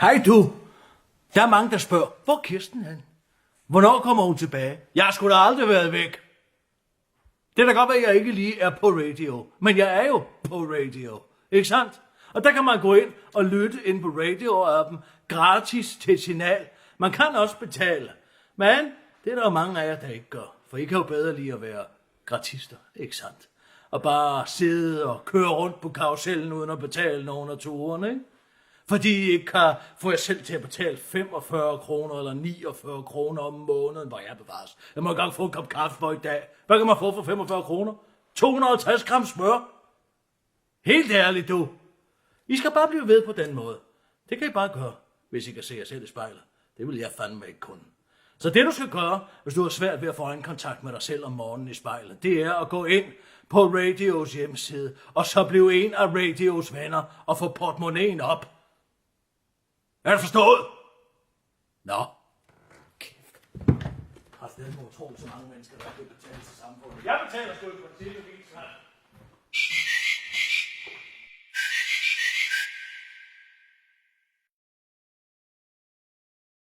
Hej du. Der er mange, der spørger, hvor er Kirsten hen? Hvornår kommer hun tilbage? Jeg skulle da aldrig været væk. Det er da godt, at jeg ikke lige er på radio, men jeg er jo på radio, ikke sandt? Og der kan man gå ind og lytte ind på radio-appen gratis til signal. Man kan også betale, men det er der jo mange af jer, der ikke gør, for I kan jo bedre lige at være gratister, ikke sandt? Og bare sidde og køre rundt på karusellen uden at betale nogen af turene, ikke? Fordi I ikke kan få jer selv til at betale 45 kroner eller 49 kroner om måneden, hvor jeg bevares. Jeg må engang få en kop kaffe for i dag. Hvad kan man få for 45 kroner? 250 gram smør. Helt ærligt, du. I skal bare blive ved på den måde. Det kan I bare gøre, hvis I kan se jer selv i spejlet. Det vil jeg fandme ikke kunne. Så det du skal gøre, hvis du har svært ved at få øjenkontakt med dig selv om morgenen i spejlet, det er at gå ind på Radios hjemmeside, og så blive en af Radios venner og få portemonnaien op. Er det forstået? Nå. Kæft. Har det utroligt så mange mennesker, der vil betale til samfundet. Jeg betaler sgu i princippet helt snart.